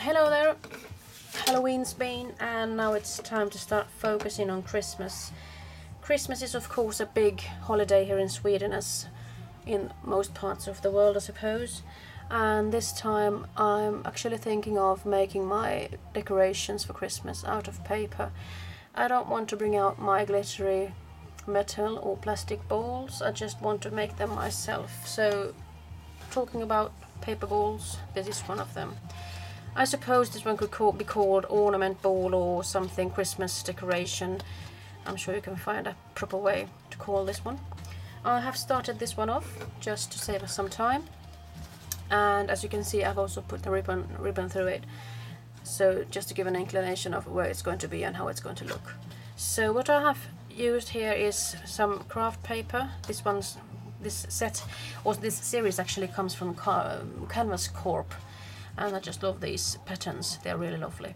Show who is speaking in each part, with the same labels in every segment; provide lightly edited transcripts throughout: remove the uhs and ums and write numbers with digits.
Speaker 1: Hello there, Halloween's been and now it's time to start focusing on Christmas. Christmas is of course a big holiday here in Sweden, as in most parts of the world I suppose, and this time I'm actually thinking of making my decorations for Christmas out of paper. I don't want to bring out my glittery metal or plastic balls, I just want to make them myself. So talking about paper balls, this is one of them. I suppose this one could be called Ornament ball or something, Christmas decoration. I'm sure you can find a proper way to call this one. I have started this one off just to save us some time, and as you can see I've also put the ribbon through it, so just to give an inclination of where it's going to be and how it's going to look. So what I have used here is some craft paper. This set, or this series actually comes from Canvas Corp, and I just love these patterns, they're really lovely.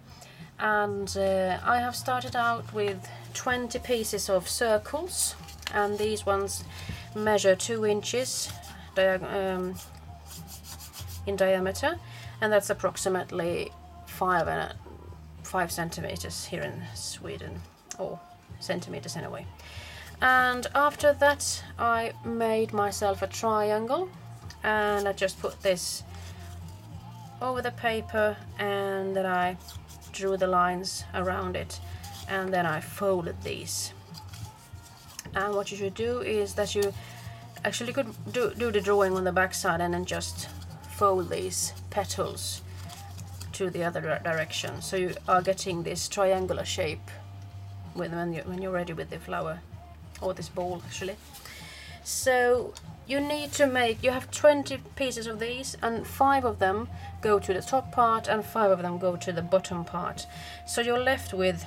Speaker 1: And I have started out with 20 pieces of circles, and these ones measure 2 inches in diameter, and that's approximately 5 centimeters here in Sweden, or centimeters anyway. And after that I made myself a triangle, and I just put this over the paper, and then I drew the lines around it, and then I folded these. And what you should do is that you actually could do the drawing on the back side and then just fold these petals to the other direction, so you are getting this triangular shape when you're ready with the flower, or this ball actually. So you have 20 pieces of these, and 5 of them go to the top part and 5 of them go to the bottom part. So you're left with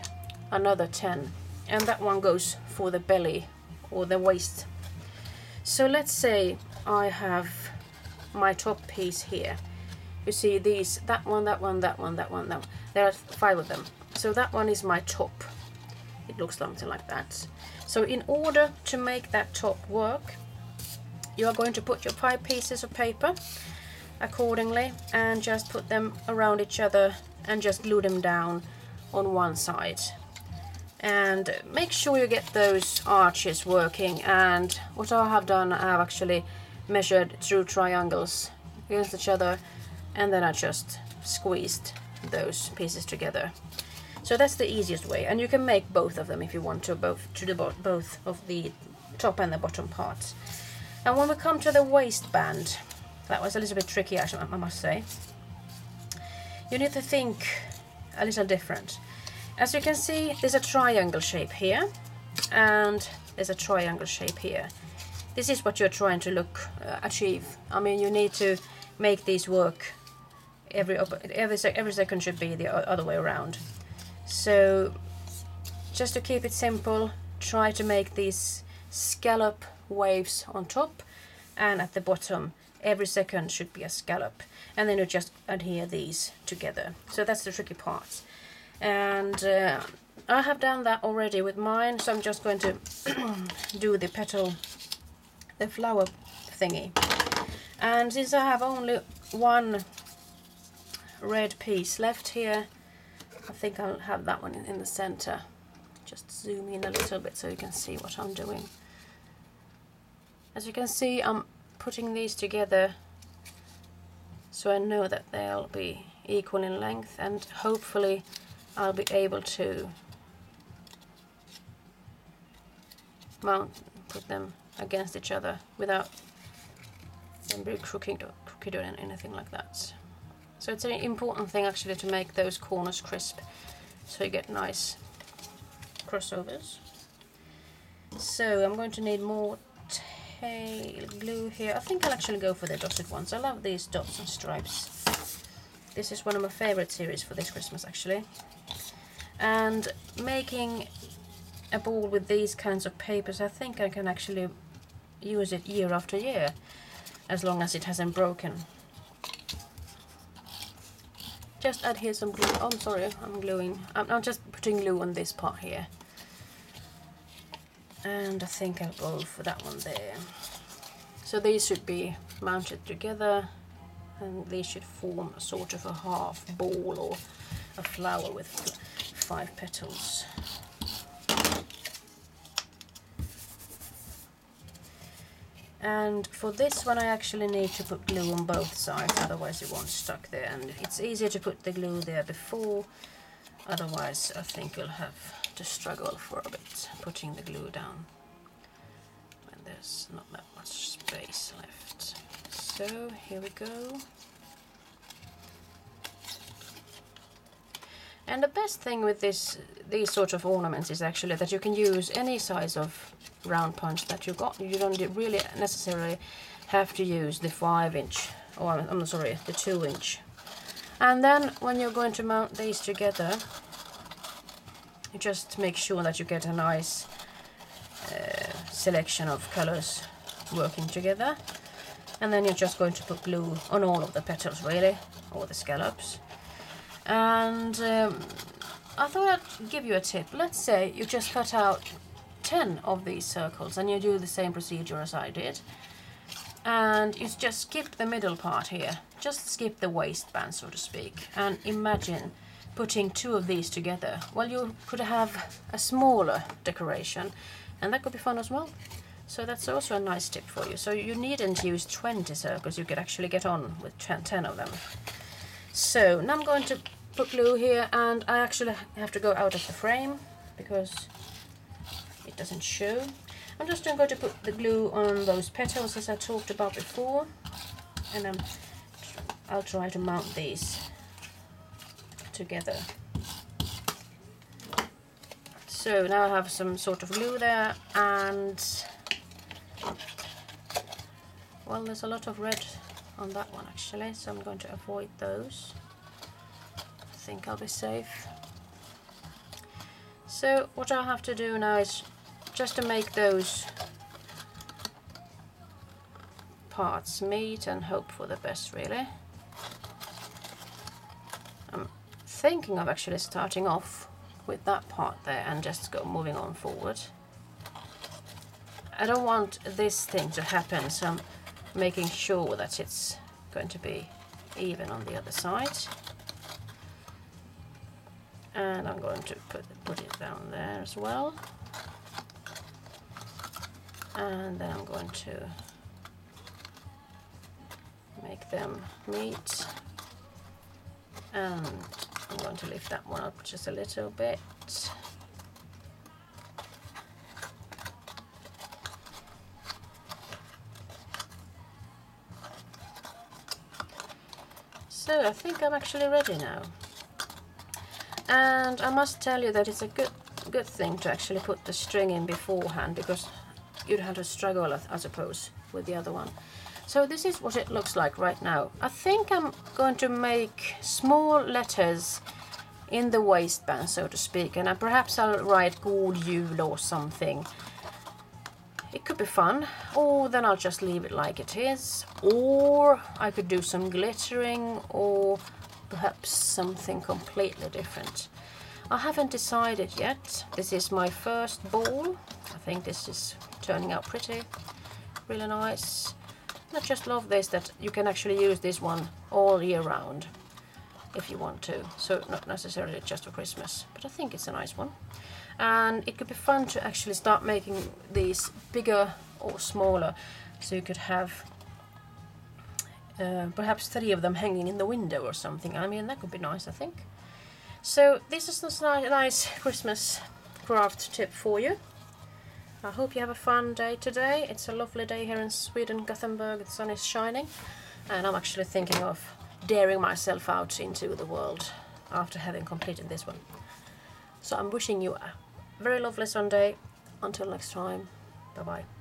Speaker 1: another 10, and that one goes for the belly or the waist. So let's say I have my top piece here. You see these, that one, that one, that one, that one, that one. There are 5 of them. So that one is my top. It looks something like that. So in order to make that top work, you are going to put your 5 pieces of paper accordingly and just put them around each other and just glue them down on one side. And make sure you get those arches working. And what I have done, I have actually measured through triangles against each other, and then I just squeezed those pieces together. So that's the easiest way, and you can make both of them if you want to, both of the top and the bottom parts. And when we come to the waistband, that was a little bit tricky actually, I must say. You need to think a little different. As you can see, there's a triangle shape here, and there's a triangle shape here. This is what you're trying to achieve. I mean, you need to make these work. Every second should be the other way around. So just to keep it simple, try to make these scallop waves on top, and at the bottom every second should be a scallop, and then you just adhere these together. So that's the tricky part, and I have done that already with mine, so I'm just going to do the flower thingy. And since I have only one red piece left here, I think I'll have that one in the center. Just zoom in a little bit so you can see what I'm doing. As you can see, I'm putting these together so I know that they'll be equal in length, and hopefully I'll be able to put them against each other without them being crooked or anything like that. So it's an important thing actually to make those corners crisp, so you get nice crossovers. So I'm going to need more tail glue here. I think I'll actually go for the dotted ones. I love these dots and stripes. This is one of my favorite series for this Christmas actually. And making a ball with these kinds of papers, I think I can actually use it year after year, as long as it hasn't broken. Just add here some glue. Oh, I'm sorry, I'm gluing. I'm just putting glue on this part here. And I think I'll go for that one there. So these should be mounted together and these should form a sort of a half ball or a flower with 5 petals. And for this one I actually need to put glue on both sides, otherwise it won't stuck there, and it's easier to put the glue there before, otherwise I think you'll have to struggle for a bit putting the glue down when there's not that much space left. So here we go. And the best thing with these sort of ornaments is actually that you can use any size of round punch that you got. You don't really necessarily have to use the 5-inch, or I'm sorry, the 2-inch. And then when you're going to mount these together, you just make sure that you get a nice selection of colors working together. And then you're just going to put glue on all of the petals, really, or the scallops. And I thought I'd give you a tip. Let's say you just cut out 10 of these circles and you do the same procedure as I did. And you just skip the middle part here. Just skip the waistband, so to speak. And imagine putting 2 of these together. Well, you could have a smaller decoration, and that could be fun as well. So that's also a nice tip for you. So you needn't use 20 circles, you could actually get on with 10 of them. So now I'm going to put glue here, and I actually have to go out of the frame because it doesn't show. I'm just going to put the glue on those petals as I talked about before, and I'll try to mount these together. So now I have some sort of glue there, and well, there's a lot of red on that one actually, so I'm going to avoid those. I think I'll be safe. So what I have to do now is just to make those parts meet and hope for the best, really. I'm thinking of actually starting off with that part there and just moving on forward. I don't want this thing to happen, so I'm making sure that it's going to be even on the other side. And I'm going to put it down there as well. And then I'm going to make them meet. And I'm going to lift that one up just a little bit. So I think I'm actually ready now. And I must tell you that it's a good thing to actually put the string in beforehand, because you'd have to struggle, I suppose, with the other one. So this is what it looks like right now. I think I'm going to make small letters in the waistband, so to speak, and perhaps I'll write God Jul or something. It could be fun, or then I'll just leave it like it is, or I could do some glittering, or perhaps something completely different. I haven't decided yet. This is my first ball. I think this is turning out pretty, really nice. I just love this, that you can actually use this one all year round if you want to, so not necessarily just for Christmas, but I think it's a nice one. And it could be fun to actually start making these bigger or smaller, so you could have perhaps 3 of them hanging in the window or something. I mean, that could be nice, I think. So this is a nice Christmas craft tip for you. I hope you have a fun day today. It's a lovely day here in Sweden, Gothenburg. The sun is shining, and I'm actually thinking of daring myself out into the world after having completed this one. So I'm wishing you a very lovely Sunday. Until next time, bye bye.